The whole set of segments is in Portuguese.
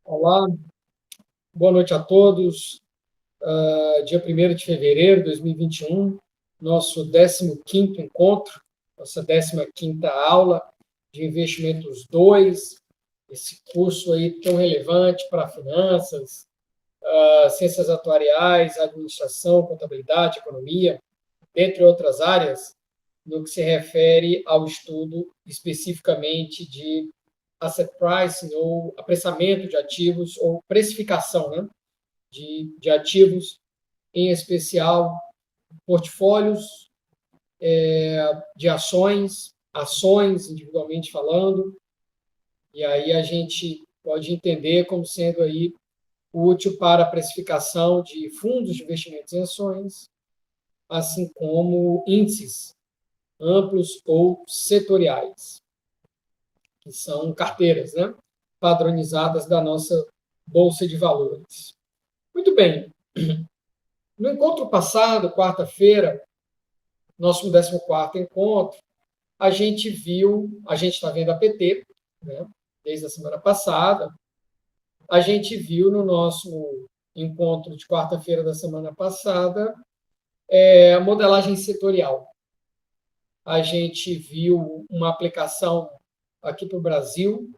Olá, boa noite a todos. Dia 1º de fevereiro de 2021, nosso 15º encontro, nossa 15ª aula de Investimentos 2, esse curso aí tão relevante para finanças, ciências atuariais, administração, contabilidade, economia, dentre outras áreas, no que se refere ao estudo especificamente de asset pricing, ou apressamento de ativos, ou precificação, né, de ativos, em especial portfólios de ações individualmente falando, e aí a gente pode entender como sendo aí útil para a precificação de fundos de investimentos em ações, assim como índices amplos ou setoriais, que são carteiras, né, padronizadas da nossa Bolsa de Valores. Muito bem. No encontro passado, quarta-feira, nosso 14º encontro, a gente está vendo a PT, né, desde a semana passada, a gente viu no nosso encontro de quarta-feira da semana passada a modelagem setorial. A gente viu uma aplicação aqui para o Brasil,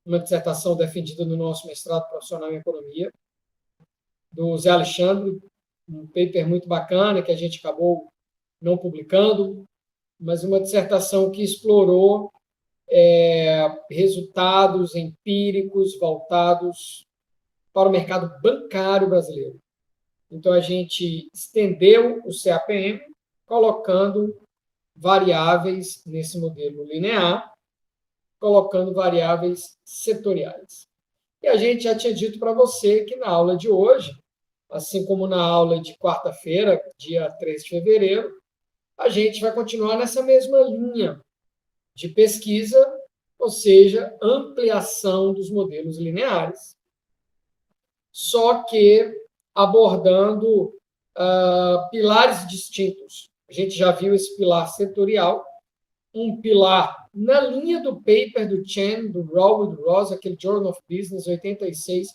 uma dissertação defendida no nosso mestrado profissional em economia, do Zé Alexandre, um paper muito bacana que a gente acabou não publicando, mas uma dissertação que explorou resultados empíricos voltados para o mercado bancário brasileiro. Então, a gente estendeu o CAPM, colocando variáveis nesse modelo linear, colocando variáveis setoriais. E a gente já tinha dito para você que na aula de hoje, assim como na aula de quarta-feira, dia 3 de fevereiro, a gente vai continuar nessa mesma linha de pesquisa, ou seja, ampliação dos modelos lineares, só que abordando pilares distintos. A gente já viu esse pilar setorial, um pilar na linha do paper do Chen, do Raw e do Ross, aquele Journal of Business 86,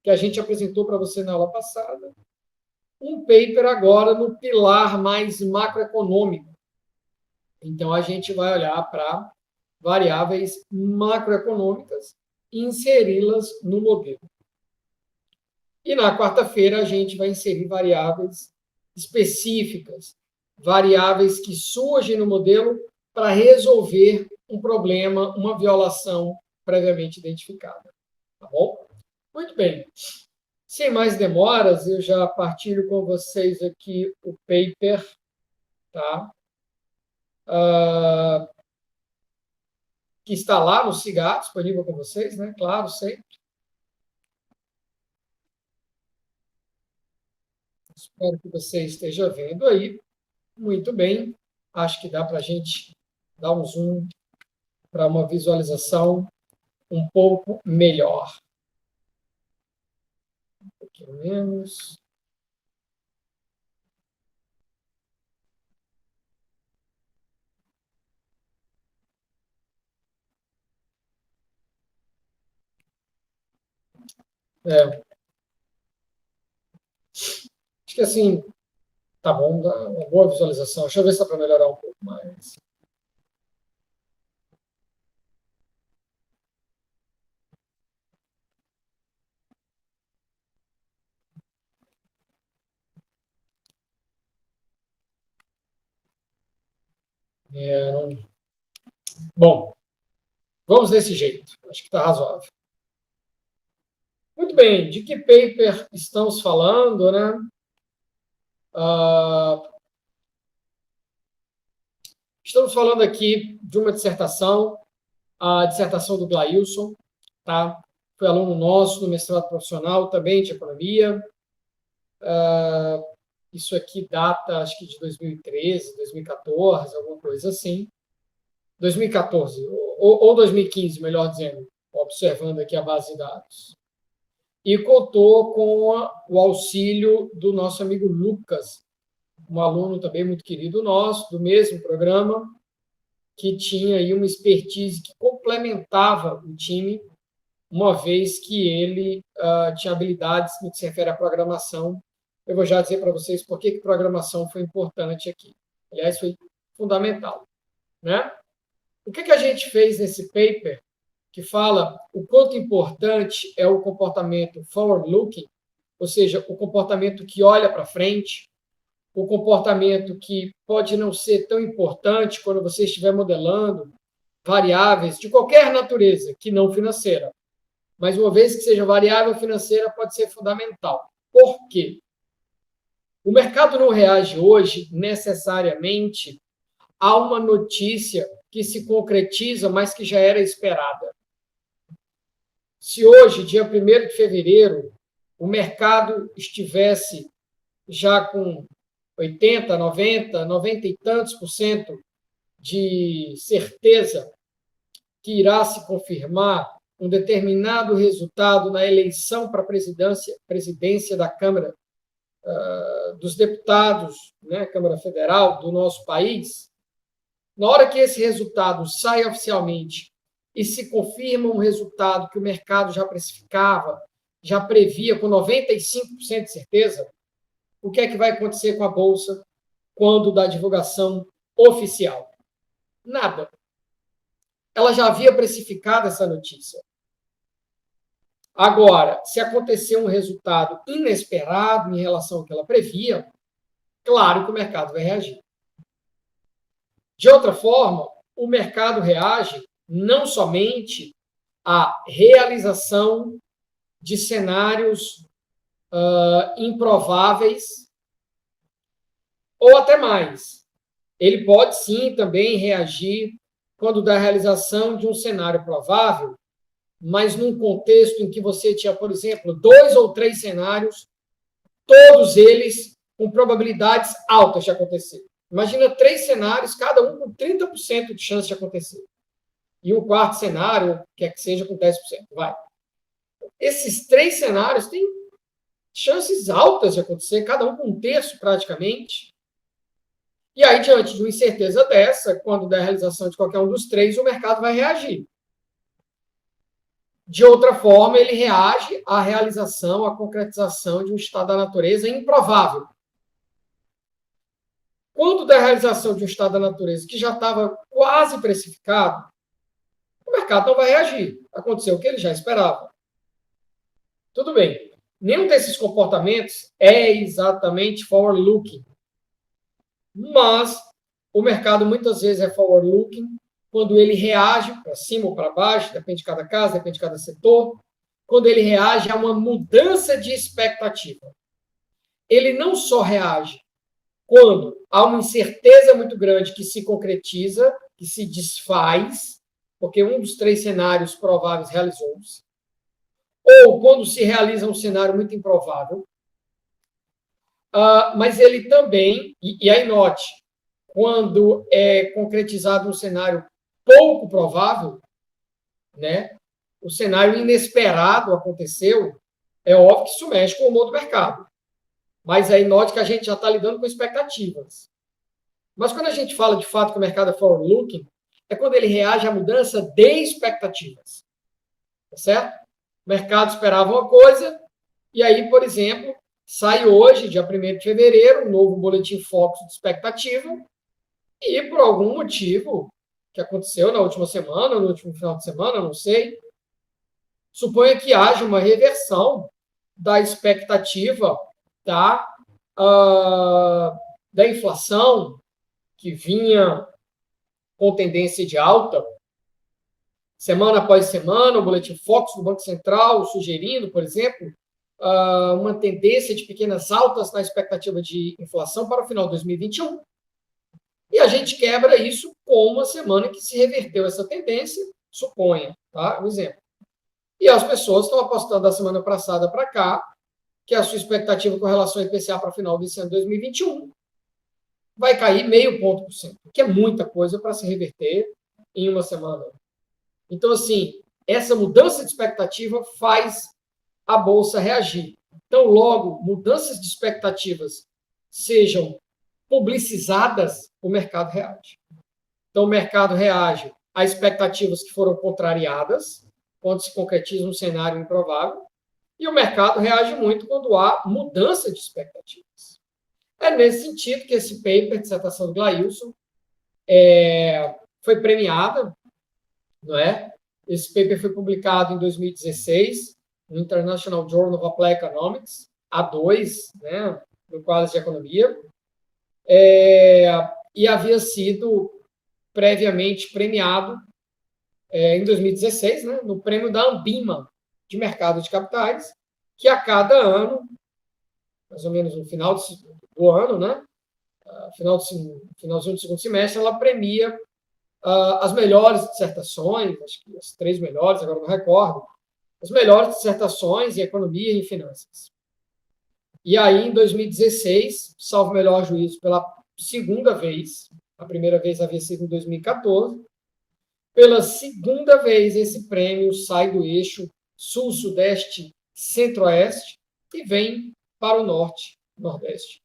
que a gente apresentou para você na aula passada. Um paper agora no pilar mais macroeconômico. Então, a gente vai olhar para variáveis macroeconômicas e inseri-las no modelo. E na quarta-feira, a gente vai inserir variáveis específicas, variáveis que surgem no modelo para resolver um problema, uma violação previamente identificada. Tá bom? Muito bem. Sem mais demoras, eu já partilho com vocês aqui o paper, tá? Que está lá no CIGAR, disponível com vocês, né? Claro, sempre. Espero que você esteja vendo aí. Muito bem. Acho que dá para a gente dar um zoom para uma visualização um pouco melhor. Um pouquinho menos. Acho que assim, tá bom, dá uma boa visualização. Deixa eu ver se dá para melhorar um pouco mais. Não... Bom, vamos desse jeito. Acho que está razoável. Muito bem, de que paper estamos falando, né? Estamos falando aqui de uma dissertação, a dissertação do Glailson, tá? Foi aluno nosso no mestrado profissional, também de economia. Isso aqui data, acho que de 2013, 2014, alguma coisa assim. 2014, ou 2015, melhor dizendo, observando aqui a base de dados. E contou com o auxílio do nosso amigo Lucas, um aluno também muito querido nosso, do mesmo programa, que tinha aí uma expertise que complementava o time uma vez que ele tinha habilidades no que se refere à programação. Eu vou já dizer para vocês por que programação foi importante aqui. Aliás, foi fundamental, né? O que a gente fez nesse paper que fala o quanto importante é o comportamento forward-looking, ou seja, o comportamento que olha para frente, o comportamento que pode não ser tão importante quando você estiver modelando variáveis de qualquer natureza, que não financeira. Mas uma vez que seja variável financeira, pode ser fundamental. Por quê? O mercado não reage hoje necessariamente a uma notícia que se concretiza, mas que já era esperada. Se hoje, dia 1º de fevereiro, o mercado estivesse já com 80, 90, 90 e tantos por cento de certeza que irá se confirmar um determinado resultado na eleição para a presidência da Câmara dos Deputados, né, Câmara Federal do nosso país, na hora que esse resultado sai oficialmente e se confirma um resultado que o mercado já precificava, já previa com 95% de certeza, o que é que vai acontecer com a Bolsa quando da divulgação oficial? Nada. Ela já havia precificado essa notícia. Agora, se acontecer um resultado inesperado em relação ao que ela previa, claro que o mercado vai reagir. De outra forma, o mercado reage não somente à realização de cenários improváveis, ou até mais. Ele pode, sim, também reagir quando da realização de um cenário provável, mas num contexto em que você tinha, por exemplo, 2 ou 3 cenários, todos eles com probabilidades altas de acontecer. Imagina 3 cenários, cada um com 30% de chance de acontecer. E um quarto cenário, quer que seja com 10%. Vai. Esses 3 cenários têm chances altas de acontecer, cada um com 1/3 praticamente. E aí, diante de uma incerteza dessa, quando der a realização de qualquer um dos 3, o mercado vai reagir. De outra forma, ele reage à realização, à concretização de um estado da natureza improvável. Quando da realização de um estado da natureza que já estava quase precificado, o mercado não vai reagir. Aconteceu o que ele já esperava. Tudo bem. Nenhum desses comportamentos é exatamente forward-looking. Mas o mercado muitas vezes é forward-looking quando ele reage para cima ou para baixo, depende de cada caso, depende de cada setor, quando ele reage a uma mudança de expectativa. Ele não só reage quando há uma incerteza muito grande que se concretiza, que se desfaz, porque um dos 3 cenários prováveis realizou-se, ou quando se realiza um cenário muito improvável, mas ele também, e aí note, quando é concretizado um cenário pouco provável, né, o cenário inesperado aconteceu, é óbvio que isso mexe com o humor do mercado. Mas aí note que a gente já está lidando com expectativas. Mas quando a gente fala de fato que o mercado é forward-looking, é quando ele reage à mudança de expectativas. Tá certo? O mercado esperava uma coisa, e aí, por exemplo, sai hoje, dia 1º de fevereiro, um novo boletim Focus de expectativa, e por algum motivo que aconteceu na última semana, no último final de semana, não sei, suponha que haja uma reversão da expectativa da inflação que vinha com tendência de alta, semana após semana, o boletim Focus do Banco Central sugerindo, por exemplo, uma tendência de pequenas altas na expectativa de inflação para o final de 2021. E a gente quebra isso com uma semana que se reverteu essa tendência, suponha, tá? Um exemplo. E as pessoas estão apostando da semana passada para cá que a sua expectativa com relação ao IPCA para o final desse ano de 2021 vai cair 0,5 ponto por cento, que é muita coisa para se reverter em uma semana. Então, assim, essa mudança de expectativa faz a Bolsa reagir. Então, logo, mudanças de expectativas sejam publicizadas, o mercado reage. Então, o mercado reage a expectativas que foram contrariadas, quando se concretiza um cenário improvável, e o mercado reage muito quando há mudança de expectativas. É nesse sentido que esse paper, dissertação do Glailson, foi premiada, não é? Esse paper foi publicado em 2016 no International Journal of Applied Economics, A2, né, no quadro de economia, e havia sido previamente premiado em 2016, né, no prêmio da Ambima de mercado de capitais, que a cada ano, mais ou menos no final do ano, né, finalzinho do segundo semestre, ela premia as melhores dissertações, acho que as 3 melhores, agora não recordo, as melhores dissertações em economia e em finanças. E aí, em 2016, salvo melhor juízo, pela segunda vez, a primeira vez havia sido em 2014, pela segunda vez esse prêmio sai do eixo sul, sudeste, centro-oeste e vem para o norte, nordeste.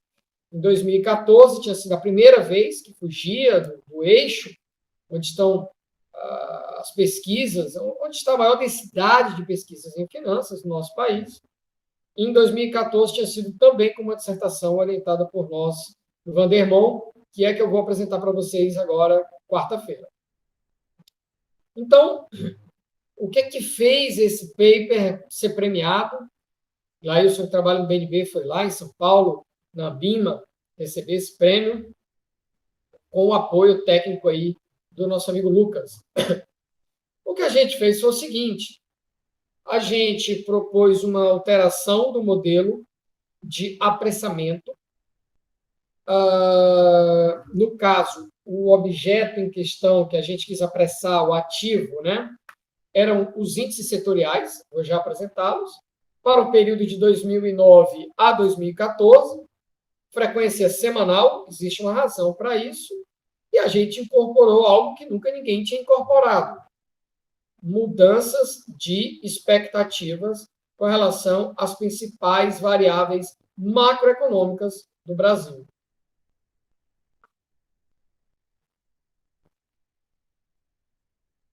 Em 2014 tinha sido a primeira vez que fugia do eixo, onde estão as pesquisas, onde está a maior densidade de pesquisas em finanças no nosso país. Em 2014 tinha sido também com uma dissertação orientada por nós, do Vandermont, que é que eu vou apresentar para vocês agora, quarta-feira. Então, o que é que fez esse paper ser premiado? Lá eu sou trabalho no BNB, foi lá em São Paulo, na Ambima, receber esse prêmio, com o apoio técnico aí do nosso amigo Lucas. O que a gente fez foi o seguinte: a gente propôs uma alteração do modelo de apressamento. No caso, o objeto em questão que a gente quis apressar, o ativo, né, eram os índices setoriais, vou já apresentá-los, para o período de 2009 a 2014, frequência semanal, existe uma razão para isso, e a gente incorporou algo que nunca ninguém tinha incorporado: mudanças de expectativas com relação às principais variáveis macroeconômicas do Brasil.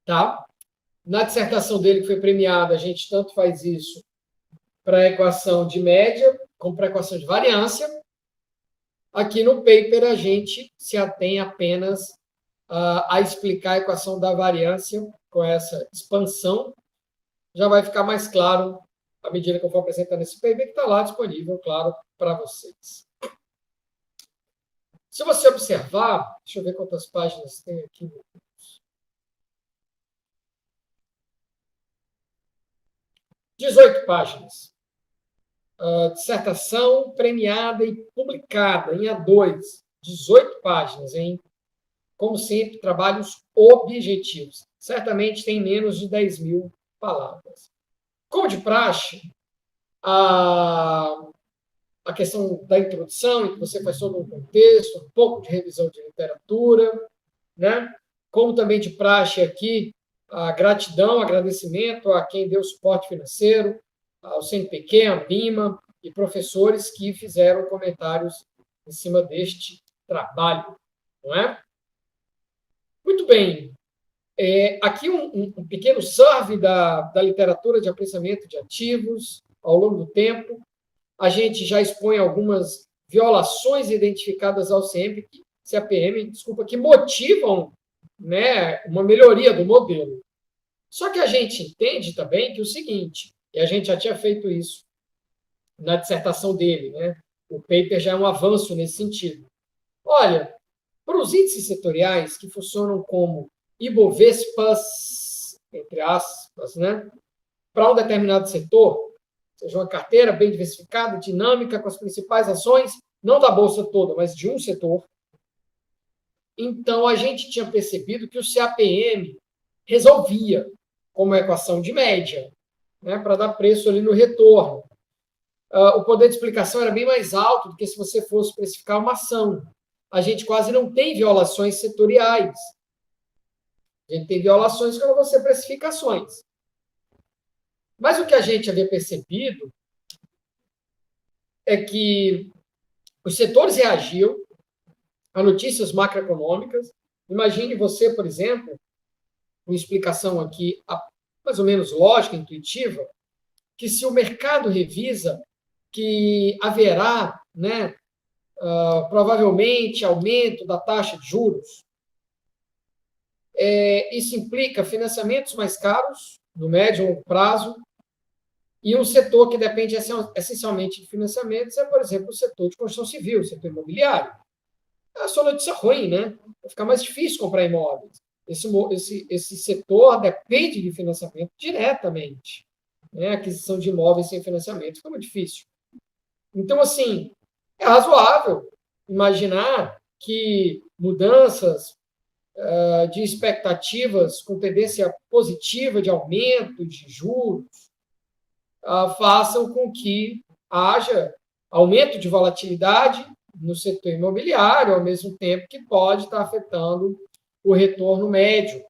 Tá? Na dissertação dele, que foi premiada, a gente tanto faz isso para a equação de média, como para a equação de variância. Aqui no paper, a gente se atém apenas a explicar a equação da variância com essa expansão. Já vai ficar mais claro à medida que eu for apresentando esse paper, que está lá disponível, claro, para vocês. Se você observar, deixa eu ver quantas páginas tem aqui. 18 páginas. Dissertação premiada e publicada em A2. 18 páginas, hein? Como sempre, trabalhos objetivos. Certamente tem menos de 10 mil palavras. Como de praxe, a questão da introdução, em que você faz todo um contexto, um pouco de revisão de literatura, né? Como também de praxe aqui, a gratidão, agradecimento a quem deu suporte financeiro, ao CNPq, à Ambima e professores que fizeram comentários em cima deste trabalho, não é? Muito bem. Aqui um pequeno survey da literatura de apreciamento de ativos ao longo do tempo. A gente já expõe algumas violações identificadas ao CAPM, que motivam, né, uma melhoria do modelo. Só que a gente entende também que o seguinte, e a gente já tinha feito isso na dissertação dele, né? O paper já é um avanço nesse sentido. Olha, para os índices setoriais que funcionam como Ibovespas, entre aspas, né, para um determinado setor, ou seja, uma carteira bem diversificada, dinâmica, com as principais ações, não da bolsa toda, mas de um setor. Então, a gente tinha percebido que o CAPM resolvia como equação de média, né, para dar preço ali no retorno. O poder de explicação era bem mais alto do que se você fosse precificar uma ação. A gente quase não tem violações setoriais. A gente tem violações quando você precifica ações. Mas o que a gente havia percebido é que os setores reagiam a notícias macroeconômicas. Imagine você, por exemplo, uma explicação aqui mais ou menos lógica, intuitiva, que se o mercado revisa que haverá, né, provavelmente aumento da taxa de juros, isso implica financiamentos mais caros, no médio e longo prazo, e um setor que depende essencialmente de financiamentos é, por exemplo, o setor de construção civil, o setor imobiliário. É só notícia ruim, né? Vai ficar mais difícil comprar imóveis. Esse setor depende de financiamento diretamente. Né? A aquisição de imóveis sem financiamento fica muito difícil. Então, assim, é razoável imaginar que mudanças de expectativas com tendência positiva de aumento de juros façam com que haja aumento de volatilidade no setor imobiliário, ao mesmo tempo que pode estar afetando o retorno médio,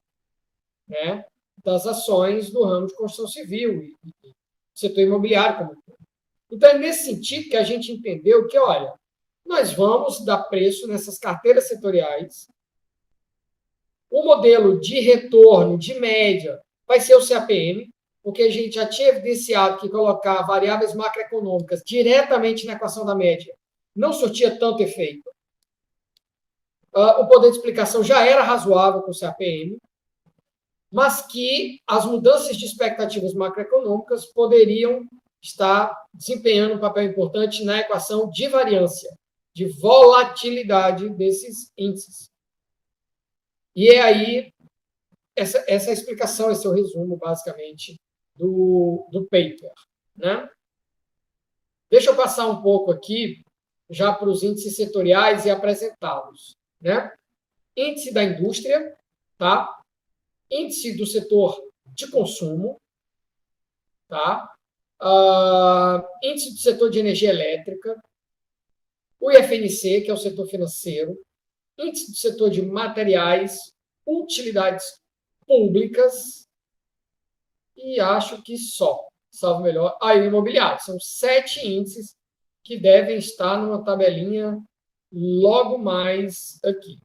né, das ações do ramo de construção civil e setor imobiliário como todo. Então, é nesse sentido que a gente entendeu que, olha, nós vamos dar preço nessas carteiras setoriais. O modelo de retorno de média vai ser o CAPM, porque a gente já tinha evidenciado que colocar variáveis macroeconômicas diretamente na equação da média não surtia tanto efeito. O poder de explicação já era razoável com o CAPM, mas que as mudanças de expectativas macroeconômicas poderiam estar desempenhando um papel importante na equação de variância, de volatilidade desses índices. E é aí essa explicação, esse é o resumo, basicamente, do paper. Né? Deixa eu passar um pouco aqui já para os índices setoriais e apresentá-los. Né? Índice da indústria, tá? Índice do setor de consumo, tá? Índice do setor de energia elétrica, o IFNC, que é o setor financeiro, índice do setor de materiais, utilidades públicas e acho que só, salvo melhor, e o imobiliário. São 7 índices que devem estar numa tabelinha logo mais aqui.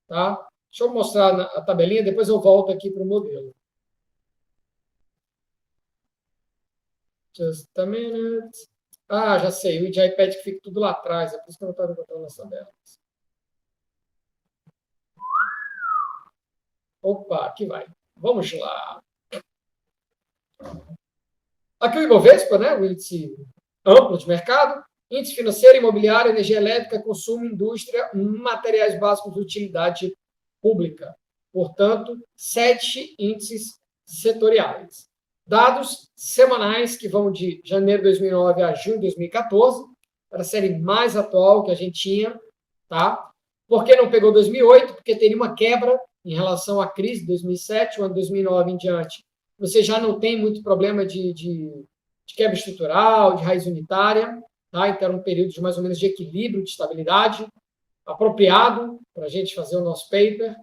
Tá? Deixa eu mostrar a tabelinha, depois eu volto aqui para o modelo. Just a minute. Já sei, o de iPad que fica tudo lá atrás, é por isso que eu não estava encontrando nas tabelas. Opa, aqui vai. Vamos lá. Aqui o Ibovespa, né? O índice amplo de mercado, índice financeiro, imobiliário, energia elétrica, consumo, indústria, materiais básicos de utilidade pública. Portanto, 7 índices setoriais. Dados semanais que vão de janeiro de 2009 a junho de 2014, para a série mais atual que a gente tinha. Tá? Por que não pegou 2008? Porque teria uma quebra em relação à crise de 2007, o ano de 2009 em diante. Você já não tem muito problema de quebra estrutural, de raiz unitária. Tá? Então, era um período de mais ou menos de equilíbrio, de estabilidade, apropriado para a gente fazer o nosso paper.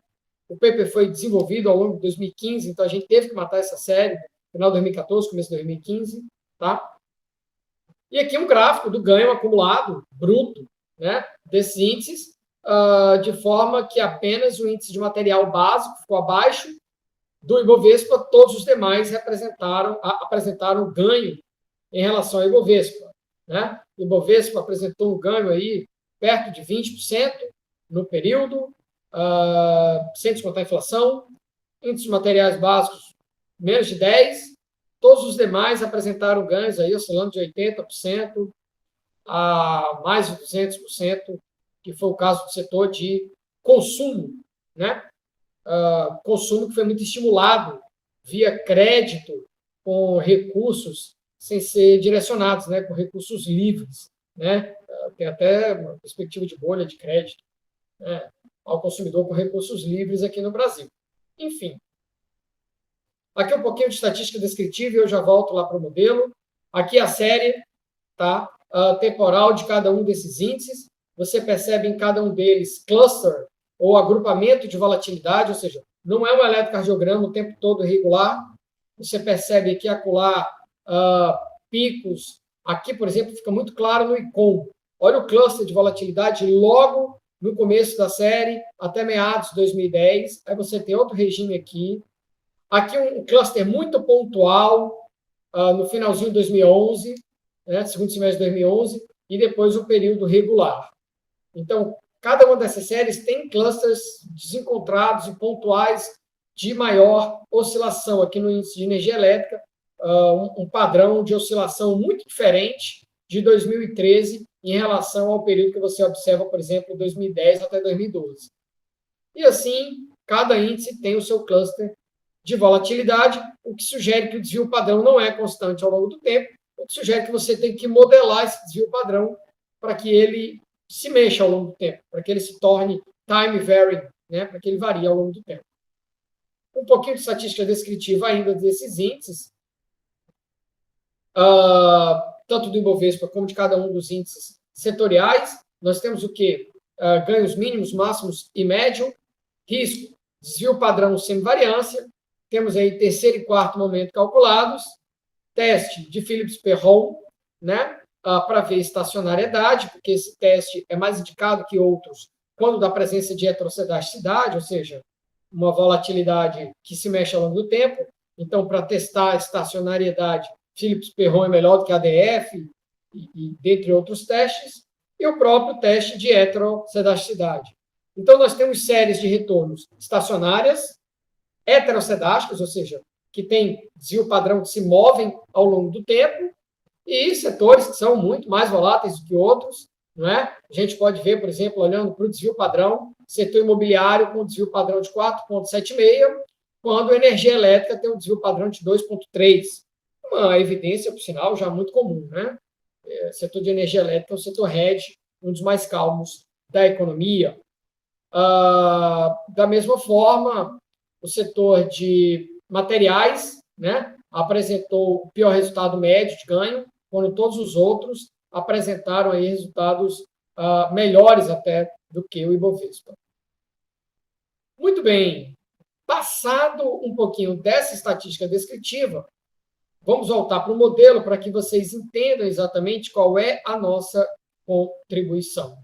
O paper foi desenvolvido ao longo de 2015, então a gente teve que matar essa série, final de 2014, começo de 2015. Tá? E aqui um gráfico do ganho acumulado, bruto, né, desses índices, de forma que apenas o índice de material básico ficou abaixo do Ibovespa, todos os demais apresentaram ganho em relação ao Ibovespa. Né? O Ibovespa apresentou um ganho aí perto de 20% no período, sem descontar a inflação. Índice de materiais básicos, menos de 10%. Todos os demais apresentaram ganhos aí, oscilando de 80% a mais de 200%, que foi o caso do setor de consumo, né? Consumo que foi muito estimulado via crédito com recursos sem ser direcionados, né? Com recursos livres. Né? Tem até uma perspectiva de bolha de crédito, né? Ao consumidor com recursos livres aqui no Brasil. Enfim. Aqui um pouquinho de estatística descritiva e eu já volto lá para o modelo. Aqui a série, tá? Temporal de cada um desses índices. Você percebe em cada um deles cluster ou agrupamento de volatilidade, ou seja, não é um eletrocardiograma o tempo todo irregular. Você percebe aqui acolá picos. Aqui, por exemplo, fica muito claro no ICOM. Olha o cluster de volatilidade logo no começo da série, até meados de 2010. Aí você tem outro regime aqui, Aqui um cluster muito pontual, no finalzinho de 2011, né, segundo semestre de 2011, e depois o período regular. Então, cada uma dessas séries tem clusters desencontrados e pontuais de maior oscilação aqui no índice de energia elétrica, um padrão de oscilação muito diferente de 2013 em relação ao período que você observa, por exemplo, 2010 até 2012. E assim, cada índice tem o seu cluster de volatilidade, o que sugere que o desvio padrão não é constante ao longo do tempo, o que sugere que você tem que modelar esse desvio padrão para que ele se mexa ao longo do tempo, para que ele se torne time varying, né, para que ele varie ao longo do tempo. Um pouquinho de estatística descritiva ainda desses índices, tanto do Ibovespa como de cada um dos índices setoriais. Nós temos o quê? Ganhos mínimos, máximos e médio, risco, desvio padrão sem variância, temos aí terceiro e quarto momento calculados, teste de Phillips-Perron, né, para ver estacionariedade, porque esse teste é mais indicado que outros quando dá presença de heterocedaticidade, ou seja, uma volatilidade que se mexe ao longo do tempo. Então, para testar a estacionariedade, Phillips-Perron é melhor do que a ADF, e dentre outros testes, e o próprio teste de heterocedaticidade. Então, nós temos séries de retornos estacionárias, heterocedásticas, ou seja, que têm desvio padrão que se movem ao longo do tempo, e setores que são muito mais voláteis do que outros. Não é? A gente pode ver, por exemplo, olhando para o desvio padrão, setor imobiliário com desvio padrão de 4,76, quando a energia elétrica tem um desvio padrão de 2,3. Uma evidência, por sinal, já muito comum. Né? Setor de energia elétrica é o setor hedge, um dos mais calmos da economia. Da mesma forma, o setor de materiais, né, apresentou o pior resultado médio de ganho, quando todos os outros apresentaram aí resultados melhores até do que o Ibovespa. Muito bem. Passado um pouquinho dessa estatística descritiva, vamos voltar para o modelo para que vocês entendam exatamente qual é a nossa contribuição.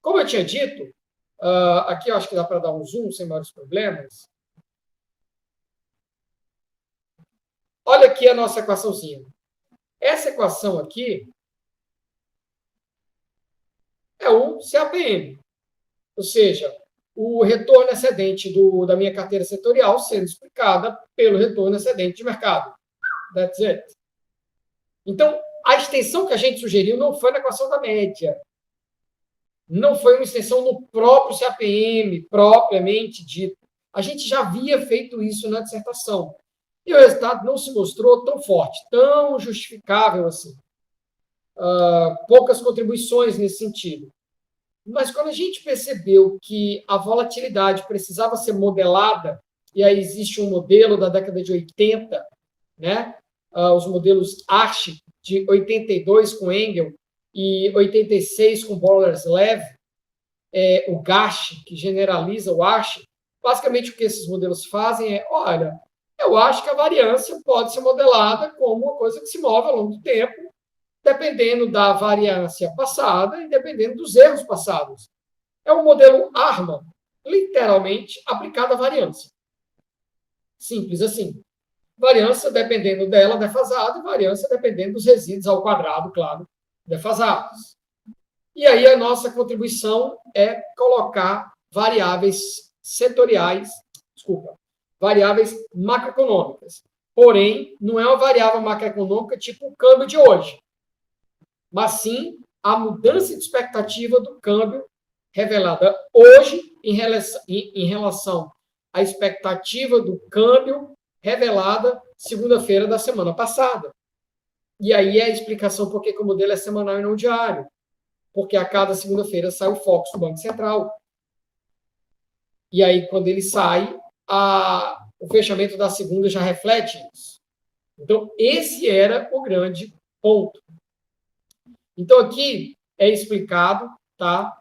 Como eu tinha dito, aqui eu acho que dá para dar um zoom sem maiores problemas. Olha aqui a nossa equaçãozinha. Essa equação aqui é o CAPM, ou seja, o retorno excedente da minha carteira setorial sendo explicada pelo retorno excedente de mercado. That's it. Então, a extensão que a gente sugeriu não foi na equação da média. Não foi uma extensão no próprio CAPM, propriamente dito. A gente já havia feito isso na dissertação. E o resultado não se mostrou tão forte, tão justificável assim. Poucas contribuições nesse sentido. Mas quando a gente percebeu que a volatilidade precisava ser modelada, e aí existe um modelo da década de 80, né? Os modelos ARCH de 82 com Engel e 86 com Boleslav, o GASH, que generaliza o ARCH, basicamente o que esses modelos fazem é, olha, eu acho que a variância pode ser modelada como uma coisa que se move ao longo do tempo, dependendo da variância passada e dependendo dos erros passados. É um modelo ARMA, literalmente aplicado à variância. Simples assim. Variância dependendo dela defasada e variância dependendo dos resíduos ao quadrado, claro, defasados. E aí a nossa contribuição é colocar variáveis setoriais, variáveis macroeconômicas. Porém, não é uma variável macroeconômica tipo o câmbio de hoje, mas sim a mudança de expectativa do câmbio revelada hoje em relação à expectativa do câmbio revelada segunda-feira da semana passada. E aí é a explicação por que o modelo é semanal e não diário. Porque a cada segunda-feira sai o Focus do Banco Central. E aí, quando ele sai, o fechamento da segunda já reflete isso. Então, esse era o grande ponto. Então, aqui é explicado, tá?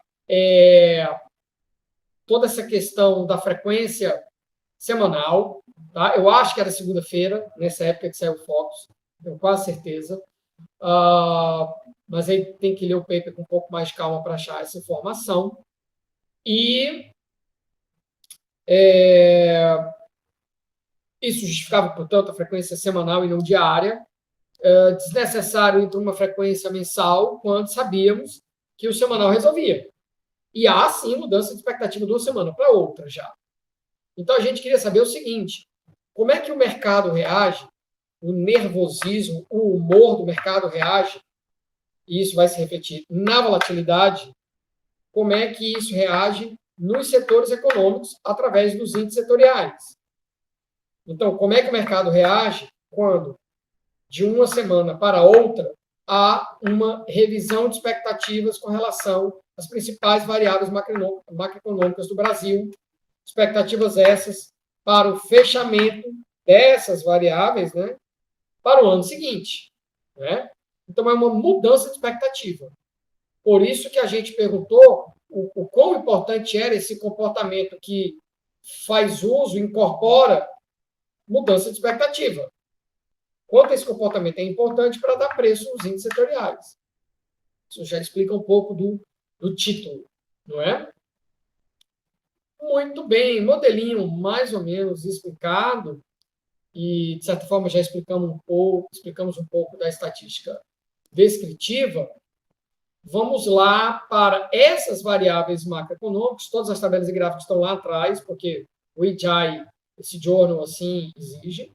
Toda essa questão da frequência semanal, tá? Eu acho que era segunda-feira, nessa época que saiu o Focus, tenho quase certeza. Mas aí tem que ler o paper com um pouco mais de calma para achar essa informação. E Isso justificava, portanto, a frequência semanal e não diária. Desnecessário entre uma frequência mensal, quando sabíamos que o semanal resolvia. E há, sim, mudança de expectativa de uma semana para outra já. Então, a gente queria saber o seguinte, como é que o mercado reage, o nervosismo, o humor do mercado reage, e isso vai se refletir na volatilidade, como é que isso reage nos setores econômicos através dos índices setoriais. Então, como é que o mercado reage quando, de uma semana para outra, há uma revisão de expectativas com relação às principais variáveis macroeconômicas do Brasil, expectativas essas para o fechamento dessas variáveis, né, para o ano seguinte, né? Então, é uma mudança de expectativa. Por isso que a gente perguntou o quão importante era esse comportamento que faz uso, incorpora mudança de expectativa. Quanto esse comportamento é importante para dar preço nos índices setoriais. Isso já explica um pouco do título, não é? Muito bem, modelinho mais ou menos explicado, e, de certa forma, já explicamos um pouco da estatística descritiva. Vamos lá para essas variáveis macroeconômicas, todas as tabelas e gráficos estão lá atrás, porque o IJAI, esse journal, assim, exige,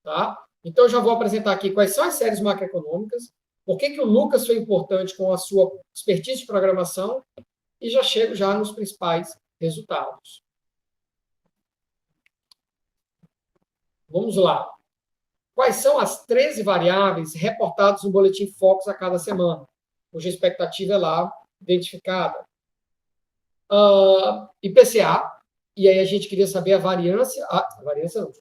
tá? Então, eu já vou apresentar aqui quais são as séries macroeconômicas, por que o Lucas foi importante com a sua expertise de programação, e já chego já nos principais resultados. Vamos lá. Quais são as 13 variáveis reportadas no Boletim Focus a cada semana, cuja expectativa é lá identificada? IPCA, e aí a gente queria saber a variação,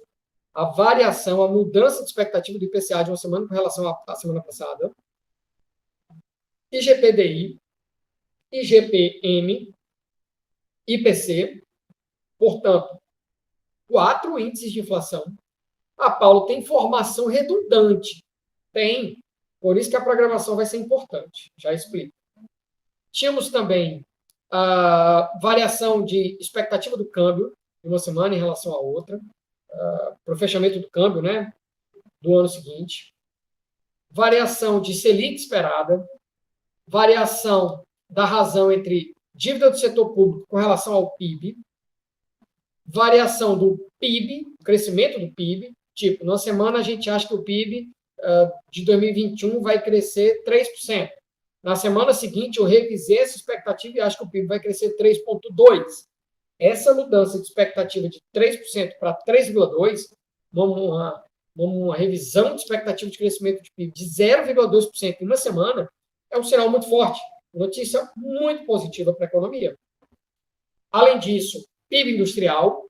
a mudança de expectativa do IPCA de uma semana com relação à semana passada. IGPDI, IGPM, IPC, portanto, 4 índices de inflação. Paulo, tem informação redundante. Tem. Por isso que a programação vai ser importante. Já explico. Tínhamos também a variação de expectativa do câmbio de uma semana em relação à outra, para o fechamento do câmbio, né, do ano seguinte. Variação de Selic esperada. Variação da razão entre dívida do setor público com relação ao PIB. Variação do PIB, crescimento do PIB. Tipo, na semana a gente acha que o PIB de 2021 vai crescer 3%. Na semana seguinte, eu revisei essa expectativa e acho que o PIB vai crescer 3,2%. Essa mudança de expectativa de 3% para 3,2%, uma revisão de expectativa de crescimento de PIB de 0,2% em uma semana, é um sinal muito forte. Notícia muito positiva para a economia. Além disso, PIB industrial,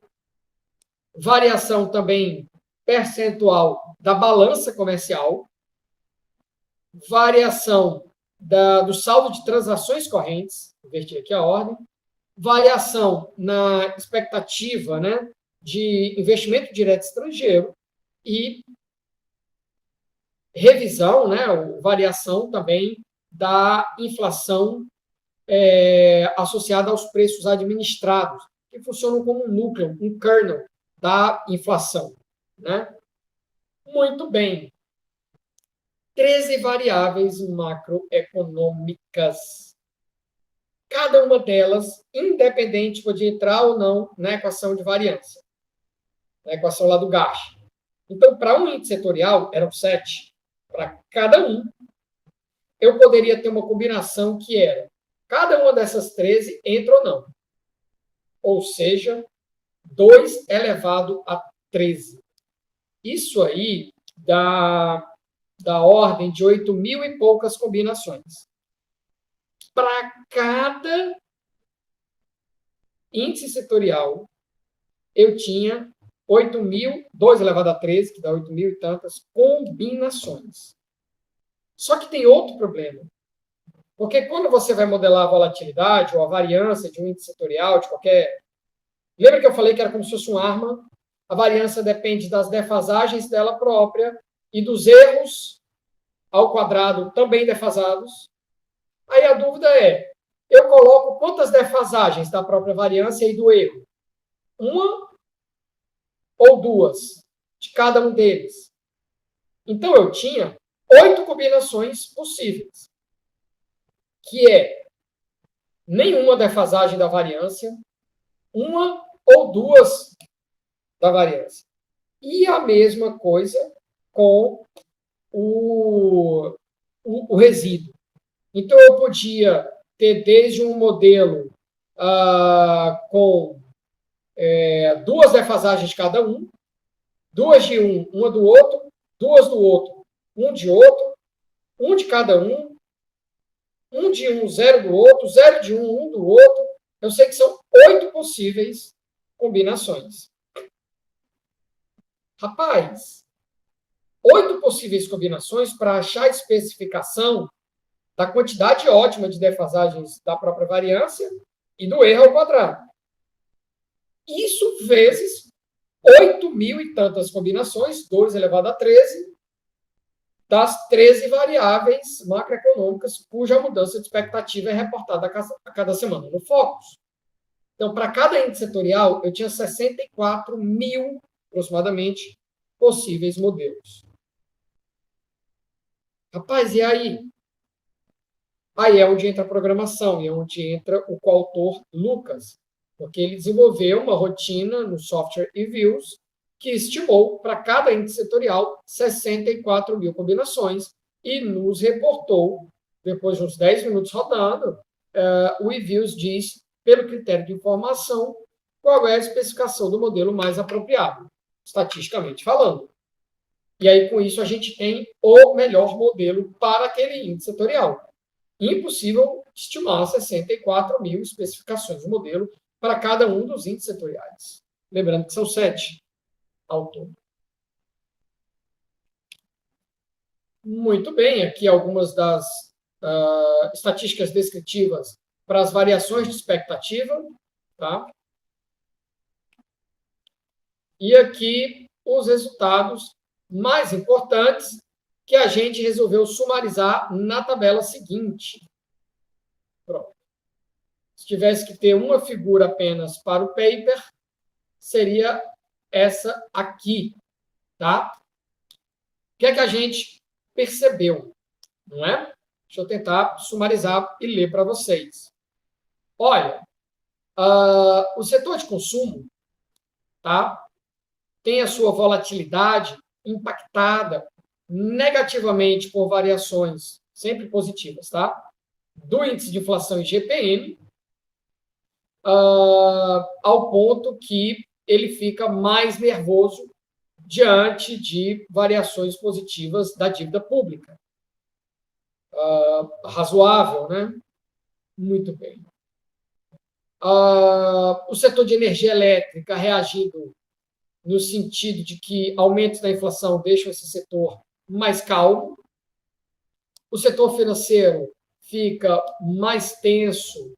variação também percentual da balança comercial, variação do saldo de transações correntes, inverti aqui a ordem, variação na expectativa, né, de investimento direto estrangeiro e revisão, né, variação também da inflação associada aos preços administrados, que funcionam como um núcleo, um kernel da inflação, né? Muito bem. 13 variáveis macroeconômicas. Cada uma delas, independente, pode entrar ou não na equação de variância, na equação lá do Garch. Então, para um índice setorial, eram 7. Para cada um, eu poderia ter uma combinação que era cada uma dessas 13 entra ou não. Ou seja, 2 elevado a 13. Isso aí dá ordem de 8.000 e poucas combinações. Para cada índice setorial, eu tinha 8.000, 2 elevado a 13, que dá 8.000 e tantas combinações. Só que tem outro problema. Porque quando você vai modelar a volatilidade ou a variância de um índice setorial, de qualquer... Lembra que eu falei que era como se fosse uma arma? A variância depende das defasagens dela própria e dos erros ao quadrado também defasados. Aí a dúvida é, eu coloco quantas defasagens da própria variância e do erro? 1 ou 2? de cada um deles. Então, eu tinha 8 combinações possíveis, que é nenhuma defasagem da variância, uma ou duas da variância. E a mesma coisa com o resíduo. Então, eu podia ter desde um modelo com duas defasagens de cada um, duas de um, uma do outro, duas do outro, um de outro, um de cada um de um, zero do outro, zero de um do outro. Eu sei que são 8 possíveis combinações. Rapaz, 8 possíveis combinações para achar a especificação da quantidade ótima de defasagens da própria variância e do erro ao quadrado. Isso vezes 8.000 e tantas combinações, 2 elevado a 13, das 13 variáveis macroeconômicas cuja mudança de expectativa é reportada a cada semana no Focus. Então, para cada índice setorial, eu tinha 64.000, aproximadamente, possíveis modelos. Rapaz, e aí? Aí é onde entra a programação, e é onde entra o coautor Lucas, porque ele desenvolveu uma rotina no software eViews que estimou para cada índice setorial 64.000 combinações e nos reportou, depois de uns 10 minutos rodando, o eViews diz, pelo critério de informação, qual é a especificação do modelo mais apropriado, estatisticamente falando. E aí, com isso, a gente tem o melhor modelo para aquele índice setorial. Impossível estimar 64.000 especificações de modelo para cada um dos índices setoriais. Lembrando que são 7 ao todo. Muito bem, aqui algumas das estatísticas descritivas para as variações de expectativa. Tá? E aqui os resultados mais importantes que a gente resolveu sumarizar na tabela seguinte. Pronto. Se tivesse que ter uma figura apenas para o paper, seria essa aqui, tá? O que é que a gente percebeu, não é? Deixa eu tentar sumarizar e ler para vocês. Olha, o setor de consumo, tá? Tem a sua volatilidade impactada negativamente por variações sempre positivas, tá? Do índice de inflação IGPM, ao ponto que ele fica mais nervoso diante de variações positivas da dívida pública. Razoável, né? Muito bem. O setor de energia elétrica reagindo no sentido de que aumentos da inflação deixam esse setor mais calmo. O setor financeiro fica mais tenso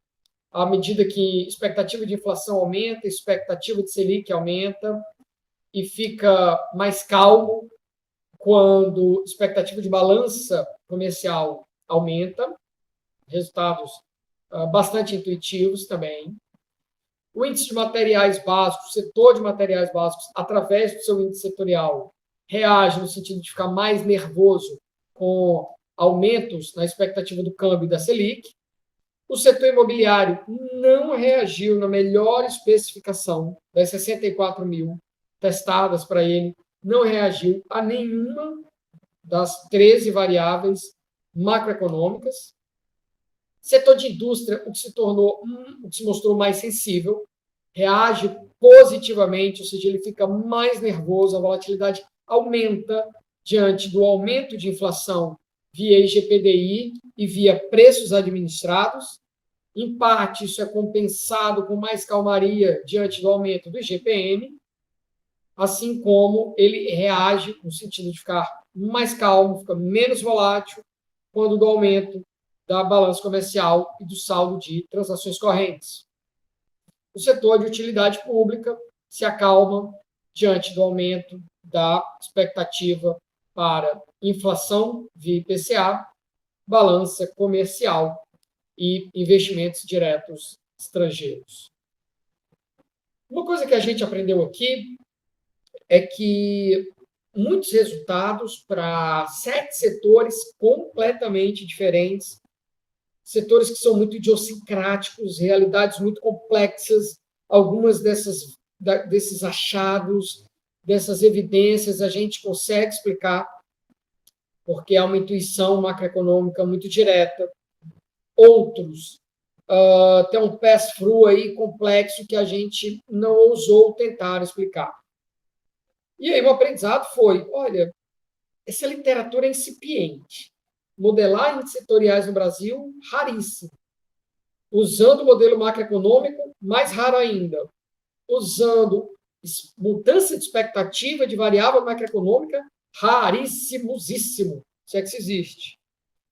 à medida que a expectativa de inflação aumenta, a expectativa de Selic aumenta, e fica mais calmo quando a expectativa de balança comercial aumenta. Resultados bastante intuitivos também. O índice de materiais básicos, o setor de materiais básicos, através do seu índice setorial, reage no sentido de ficar mais nervoso com aumentos na expectativa do câmbio da Selic. O setor imobiliário não reagiu na melhor especificação das 64.000 testadas para ele, não reagiu a nenhuma das 13 variáveis macroeconômicas. Setor de indústria, o que se mostrou mais sensível, reage positivamente, ou seja, ele fica mais nervoso, a volatilidade aumenta diante do aumento de inflação via IGPDI e via preços administrados. Em parte, isso é compensado com mais calmaria diante do aumento do IGPM, assim como ele reage no sentido de ficar mais calmo, fica menos volátil, quando do aumento da balança comercial e do saldo de transações correntes. O setor de utilidade pública se acalma diante do aumento da expectativa para inflação via IPCA, balança comercial e investimentos diretos estrangeiros. Uma coisa que a gente aprendeu aqui é que muitos resultados para 7 setores completamente diferentes, setores que são muito idiosincráticos, realidades muito complexas, algumas desses achados, dessas evidências a gente consegue explicar, porque há uma intuição macroeconômica muito direta. Outros tem um pass-through aí complexo que a gente não ousou tentar explicar. E aí o aprendizado foi, olha, essa literatura é incipiente. Modelar índices setoriais no Brasil, raríssimo. Usando o modelo macroeconômico, mais raro ainda. Usando mudança de expectativa de variável macroeconômica, rarissimosíssimo, se é que isso existe.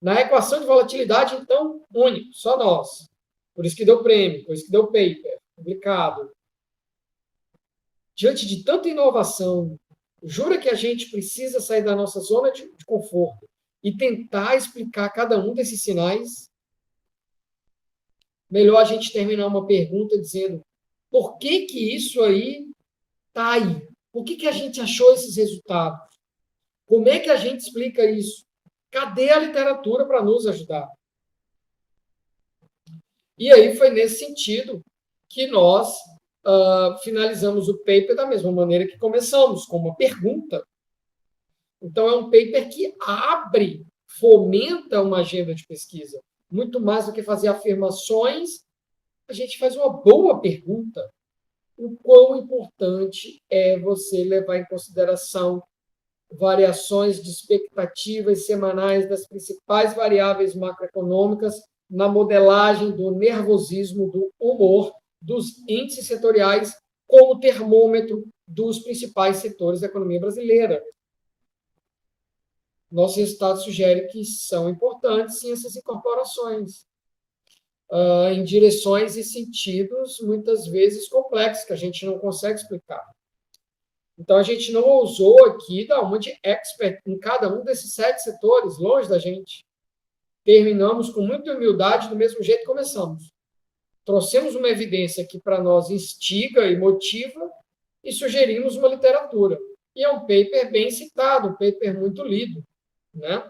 Na equação de volatilidade, então, único, só nós. Por isso que deu prêmio, por isso que deu paper, publicado. Diante de tanta inovação, jura que a gente precisa sair da nossa zona de conforto e tentar explicar cada um desses sinais? Melhor a gente terminar uma pergunta dizendo por que isso aí está aí? Por que a gente achou esses resultados? Como é que a gente explica isso? Cadê a literatura para nos ajudar? E aí foi nesse sentido que nós finalizamos o paper da mesma maneira que começamos, com uma pergunta. Então, é um paper que abre, fomenta uma agenda de pesquisa. Muito mais do que fazer afirmações, a gente faz uma boa pergunta. O quão importante é você levar em consideração variações de expectativas semanais das principais variáveis macroeconômicas na modelagem do nervosismo, do humor, dos índices setoriais como termômetro dos principais setores da economia brasileira. Nossos resultados sugerem que são importantes, sim, essas incorporações, em direções e sentidos, muitas vezes, complexos, que a gente não consegue explicar. Então, a gente não ousou aqui dar uma de expert em cada um desses 7 setores, longe da gente. Terminamos com muita humildade, do mesmo jeito que começamos. Trouxemos uma evidência que, para nós, instiga e motiva, e sugerimos uma literatura. E é um paper bem citado, um paper muito lido, né?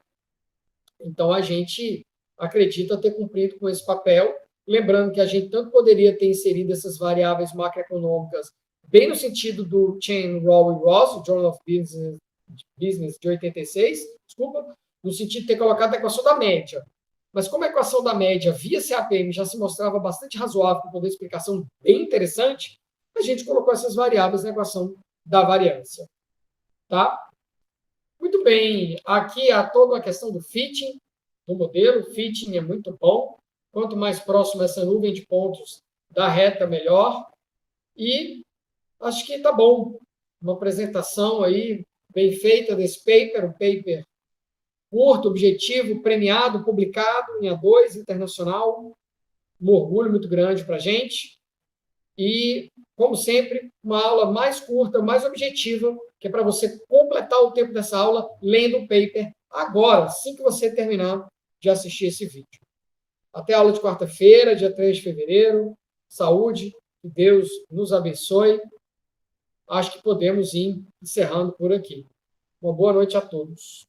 Então, a gente acredita ter cumprido com esse papel, lembrando que a gente tanto poderia ter inserido essas variáveis macroeconômicas bem no sentido do Chen, Rall e Ross, o Journal of Business de 86, no sentido de ter colocado a equação da média. Mas como a equação da média via CAPM já se mostrava bastante razoável, com poder de explicação bem interessante, a gente colocou essas variáveis na equação da variância. Tá? Muito bem, aqui há toda a questão do fitting do modelo. O fitting é muito bom. Quanto mais próximo essa nuvem de pontos da reta, melhor. E acho que está bom. Uma apresentação aí bem feita desse paper, um paper curto, objetivo, premiado, publicado em A2 internacional. Um orgulho muito grande para a gente. E, como sempre, uma aula mais curta, mais objetiva, que é para você completar o tempo dessa aula lendo o paper agora, assim que você terminar de assistir esse vídeo. Até a aula de quarta-feira, dia 3 de fevereiro. Saúde, que Deus nos abençoe. Acho que podemos ir encerrando por aqui. Uma boa noite a todos.